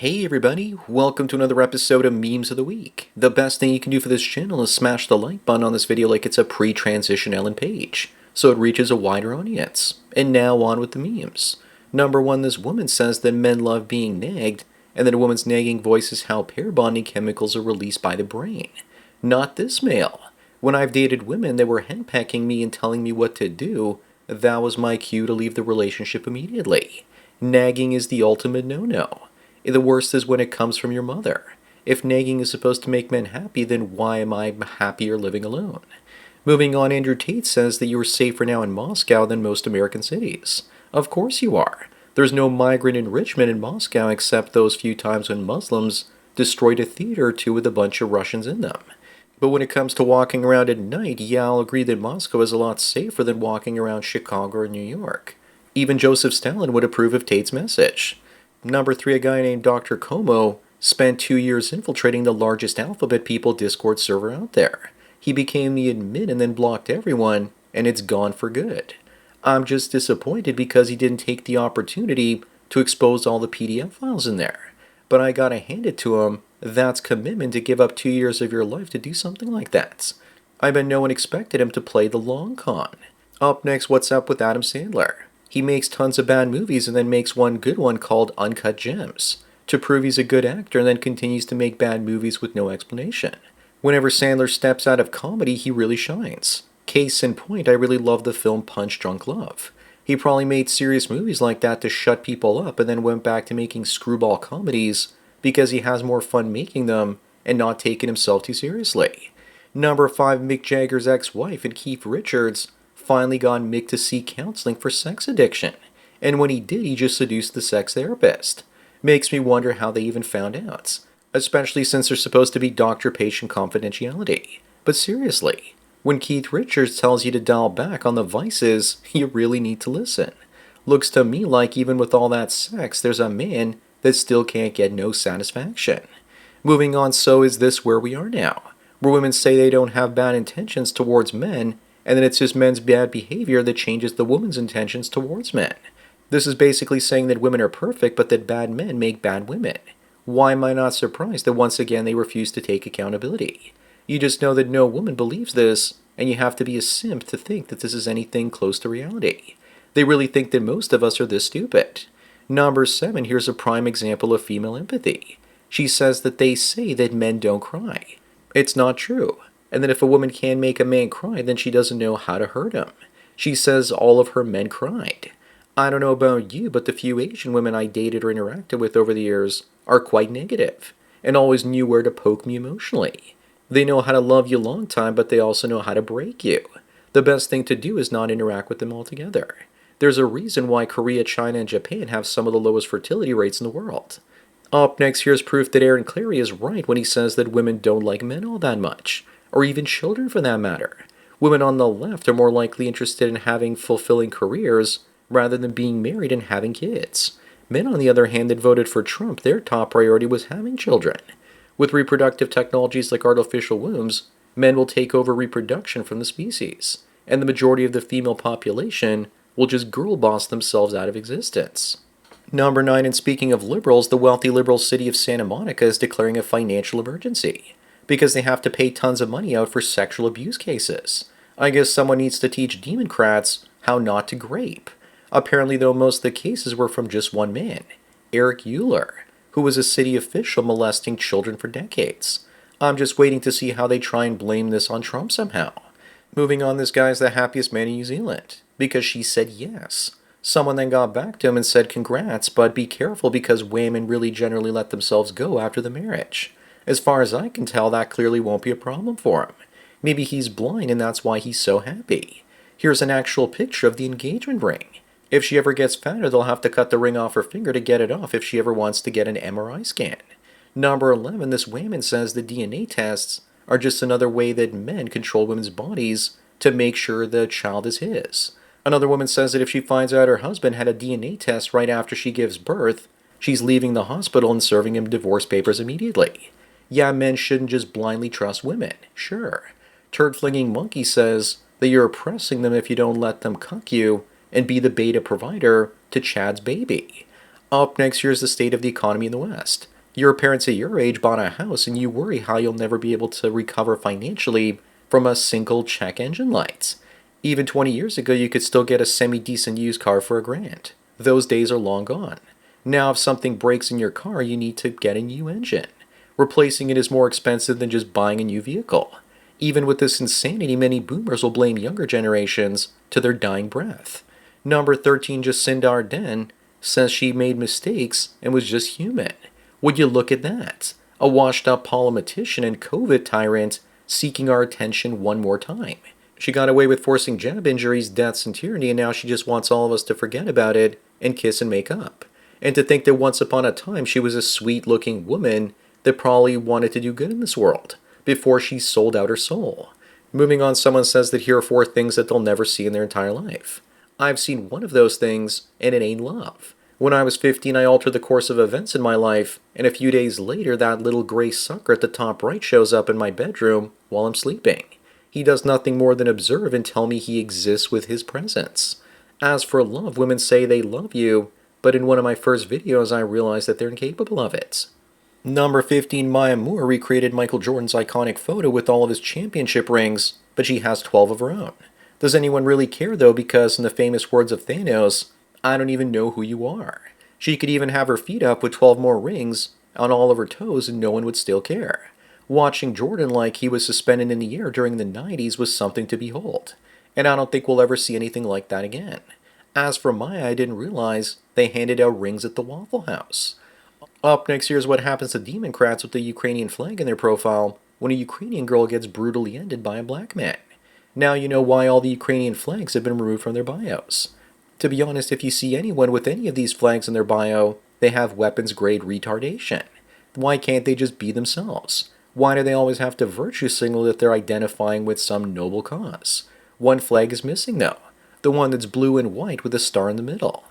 Hey everybody, welcome to another episode of Memes of the Week. The best thing you can do for this channel is smash the like button on this video like it's a pre-transition Ellen page, so it reaches a wider audience. And now on with the memes. Number 1, this woman says that men love being nagged, and that a woman's nagging voice is how pair bonding chemicals are released by the brain. Not this male. When I've dated women that were henpecking me and telling me what to do, that was my cue to leave the relationship immediately. Nagging is the ultimate no-no. The worst is when it comes from your mother. If nagging is supposed to make men happy, then why am I happier living alone? Moving on, Andrew Tate says that you are safer now in Moscow than most American cities. Of course you are. There's no migrant enrichment in Moscow except those few times when Muslims destroyed a theater or two with a bunch of Russians in them. But when it comes to walking around at night, yeah, I'll agree that Moscow is a lot safer than walking around Chicago or New York. Even Joseph Stalin would approve of Tate's message. Number 3, a guy named Dr. Como spent 2 years infiltrating the largest alphabet people Discord server out there. He became the admin and then blocked everyone, and it's gone for good. I'm just disappointed because he didn't take the opportunity to expose all the PDF files in there. But I gotta hand it to him, that's commitment to give up 2 years of your life to do something like that. I bet no one expected him to play the long con. Up next, what's up with Adam Sandler? He makes tons of bad movies and then makes one good one called Uncut Gems, to prove he's a good actor, and then continues to make bad movies with no explanation. Whenever Sandler steps out of comedy, he really shines. Case in point, I really love the film Punch Drunk Love. He probably made serious movies like that to shut people up and then went back to making screwball comedies because he has more fun making them and not taking himself too seriously. Number 5, Mick Jagger's ex-wife and Keith Richards finally got Mick to seek counseling for sex addiction, and when he did, he just seduced the sex therapist. Makes me wonder how they even found out, especially since there's supposed to be doctor-patient confidentiality. But seriously, when Keith Richards tells you to dial back on the vices, you really need to listen. Looks to me like even with all that sex, there's a man that still can't get no satisfaction. Moving on, so is this where we are now, where women say they don't have bad intentions towards men, and then it's just men's bad behavior that changes the woman's intentions towards men. This is basically saying that women are perfect, but that bad men make bad women. Why am I not surprised that once again they refuse to take accountability? You just know that no woman believes this, and you have to be a simp to think that this is anything close to reality. They really think that most of us are this stupid. Number 7, here's a prime example of female empathy. She says that they say that men don't cry. It's not true. And that if a woman can make a man cry, then she doesn't know how to hurt him. She says all of her men cried. I don't know about you, but the few Asian women I dated or interacted with over the years are quite negative, and always knew where to poke me emotionally. They know how to love you long time, but they also know how to break you. The best thing to do is not interact with them altogether. There's a reason why Korea, China, and Japan have some of the lowest fertility rates in the world. Up next, here's proof that Aaron Clarey is right when he says that women don't like men all that much, or even children for that matter. Women on the left are more likely interested in having fulfilling careers rather than being married and having kids. Men, on the other hand, that voted for Trump, their top priority was having children. With reproductive technologies like artificial wombs, men will take over reproduction from the species, and the majority of the female population will just girl boss themselves out of existence. Number 9, and speaking of liberals, the wealthy liberal city of Santa Monica is declaring a financial emergency because they have to pay tons of money out for sexual abuse cases. I guess someone needs to teach Democrats how not to grape. Apparently, though, most of the cases were from just one man, Eric Euler, who was a city official molesting children for decades. I'm just waiting to see how they try and blame this on Trump somehow. Moving on, this guy's the happiest man in New Zealand because she said yes. Someone then got back to him and said congrats, but be careful because women really generally let themselves go after the marriage. As far as I can tell, that clearly won't be a problem for him. Maybe he's blind and that's why he's so happy. Here's an actual picture of the engagement ring. If she ever gets fatter, they'll have to cut the ring off her finger to get it off if she ever wants to get an MRI scan. Number 11, this woman says the DNA tests are just another way that men control women's bodies to make sure the child is his. Another woman says that if she finds out her husband had a DNA test right after she gives birth, she's leaving the hospital and serving him divorce papers immediately. Yeah, men shouldn't just blindly trust women, sure. Turd-flinging monkey says that you're oppressing them if you don't let them cuck you and be the beta provider to Chad's baby. Up next, here's the state of the economy in the West. Your parents at your age bought a house and you worry how you'll never be able to recover financially from a single check engine light. Even 20 years ago, you could still get a semi-decent used car for $1,000. Those days are long gone. Now, if something breaks in your car, you need to get a new engine. Replacing it is more expensive than just buying a new vehicle. Even with this insanity, many boomers will blame younger generations to their dying breath. Number 13, Jacinda Ardern, says she made mistakes and was just human. Would you look at that? A washed up politician and COVID tyrant seeking our attention one more time. She got away with forcing jab injuries, deaths, and tyranny, and now she just wants all of us to forget about it and kiss and make up. And to think that once upon a time she was a sweet looking woman that probably wanted to do good in this world before she sold out her soul. Moving on, someone says that here are 4 things that they'll never see in their entire life. I've seen one of those things, and it ain't love. When I was 15, I altered the course of events in my life, and a few days later, that little gray sucker at the top right shows up in my bedroom while I'm sleeping. He does nothing more than observe and tell me he exists with his presence. As for love, women say they love you, but in one of my first videos, I realized that they're incapable of it. Number 15, Maya Moore recreated Michael Jordan's iconic photo with all of his championship rings, but she has 12 of her own. Does anyone really care though, because in the famous words of Thanos, I don't even know who you are. She could even have her feet up with 12 more rings on all of her toes and no one would still care. Watching Jordan like he was suspended in the air during the 90s was something to behold, and I don't think we'll ever see anything like that again. As for Maya, I didn't realize they handed out rings at the Waffle House. Up next, here's what happens to Democrats with the Ukrainian flag in their profile when a Ukrainian girl gets brutally ended by a black man. Now you know why all the Ukrainian flags have been removed from their bios. To be honest, if you see anyone with any of these flags in their bio, they have weapons-grade retardation. Why can't they just be themselves? Why do they always have to virtue signal that they're identifying with some noble cause? One flag is missing though, the one that's blue and white with a star in the middle.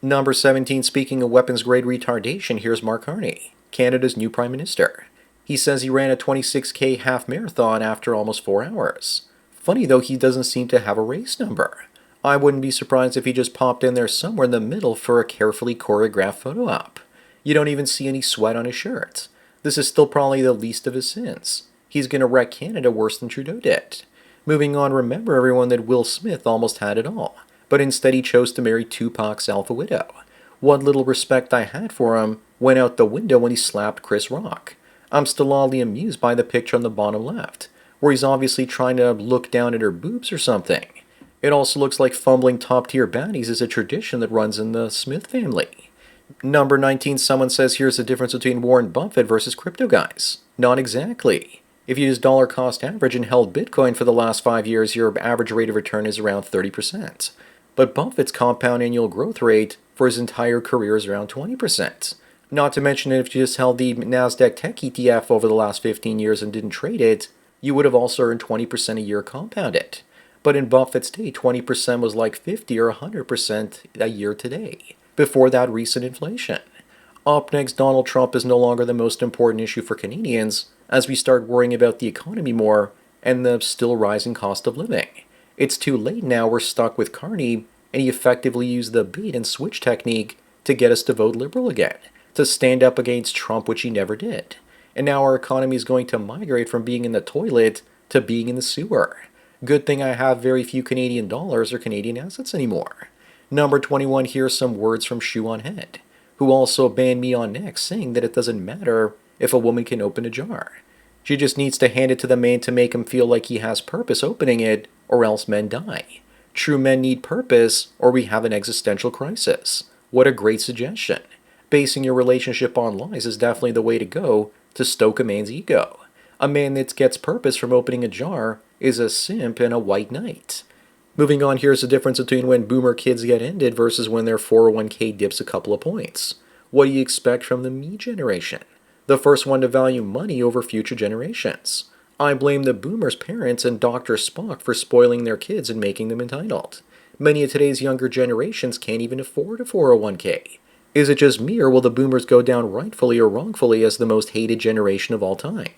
Number 17, speaking of weapons-grade retardation, here's Mark Carney, Canada's new Prime Minister. He says he ran a 26K half marathon after almost 4 hours. Funny though, he doesn't seem to have a race number. I wouldn't be surprised if he just popped in there somewhere in the middle for a carefully choreographed photo op. You don't even see any sweat on his shirt. This is still probably the least of his sins. He's gonna wreck Canada worse than Trudeau did. Moving on, remember everyone that Will Smith almost had it all, but instead he chose to marry Tupac's alpha widow. What little respect I had for him went out the window when he slapped Chris Rock. I'm still oddly amused by the picture on the bottom left, where he's obviously trying to look down at her boobs or something. It also looks like fumbling top-tier baddies is a tradition that runs in the Smith family. Number 19, someone says here's the difference between Warren Buffett versus crypto guys. Not exactly. If you use dollar cost average and held Bitcoin for the last 5 years, your average rate of return is around 30%. But Buffett's compound annual growth rate for his entire career is around 20%. Not to mention that if you just held the NASDAQ Tech ETF over the last 15 years and didn't trade it, you would have also earned 20% a year compounded. But in Buffett's day, 20% was like 50 or 100% a year today, before that recent inflation. Up next, Donald Trump is no longer the most important issue for Canadians as we start worrying about the economy more and the still rising cost of living. It's too late now, we're stuck with Carney, and he effectively used the bait and switch technique to get us to vote Liberal again, to stand up against Trump, which he never did. And now our economy is going to migrate from being in the toilet to being in the sewer. Good thing I have very few Canadian dollars or Canadian assets anymore. Number 21, here's some words from Shoe on Head, who also banned me on Next, saying that it doesn't matter if a woman can open a jar. She just needs to hand it to the man to make him feel like he has purpose opening it, or else men die. True men need purpose, or we have an existential crisis. What a great suggestion. Basing your relationship on lies is definitely the way to go to stoke a man's ego. A man that gets purpose from opening a jar is a simp and a white knight. Moving on, here's the difference between when boomer kids get ended versus when their 401k dips a couple of points. What do you expect from the me generation? The first one to value money over future generations. I blame the boomers' parents and Dr. Spock for spoiling their kids and making them entitled. Many of today's younger generations can't even afford a 401k. Is it just me, or will the boomers go down rightfully or wrongfully as the most hated generation of all time?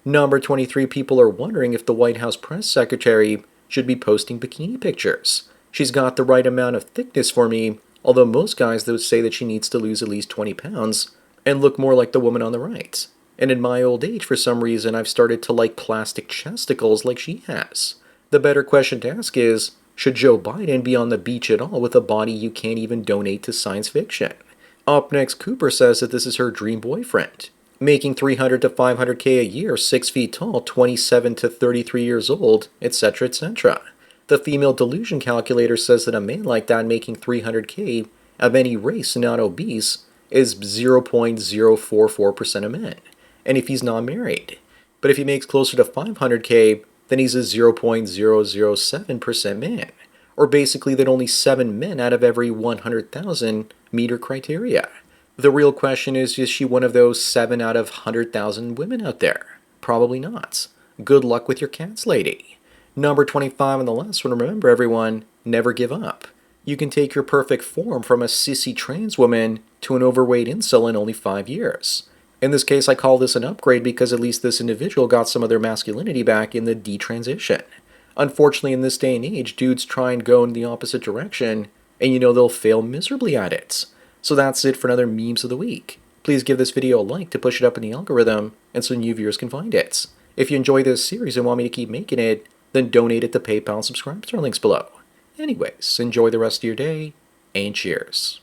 Number 23, people are wondering if the White House press secretary should be posting bikini pictures. She's got the right amount of thickness for me. Although most guys would say that she needs to lose at least 20 pounds and look more like the woman on the right. And in my old age, for some reason, I've started to like plastic chesticles like she has. The better question to ask is, should Joe Biden be on the beach at all with a body you can't even donate to science fiction? Up next, Cooper says that this is her dream boyfriend, making 300 to 500K a year, 6 feet tall, 27 to 33 years old, etc., etc. The female delusion calculator says that a man like that making 300K of any race and not obese is 0.044% of men, and if he's not married. But if he makes closer to 500K, then he's a 0.007% man, or basically that only 7 men out of every 100,000 meet her criteria. The real question is she one of those 7 out of 100,000 women out there? Probably not. Good luck with your cats, lady. Number 25 on the last one, remember everyone, never give up. You can take your perfect form from a sissy trans woman to an overweight incel in only 5 years. In this case, I call this an upgrade because at least this individual got some of their masculinity back in the detransition. Unfortunately, in this day and age, dudes try and go in the opposite direction, and they'll fail miserably at it. So that's it for another Memes of the Week. Please give this video a like to push it up in the algorithm, and so new viewers can find it. If you enjoy this series and want me to keep making it, then donate it to PayPal and subscribe to our links below. Anyways, enjoy the rest of your day, and cheers.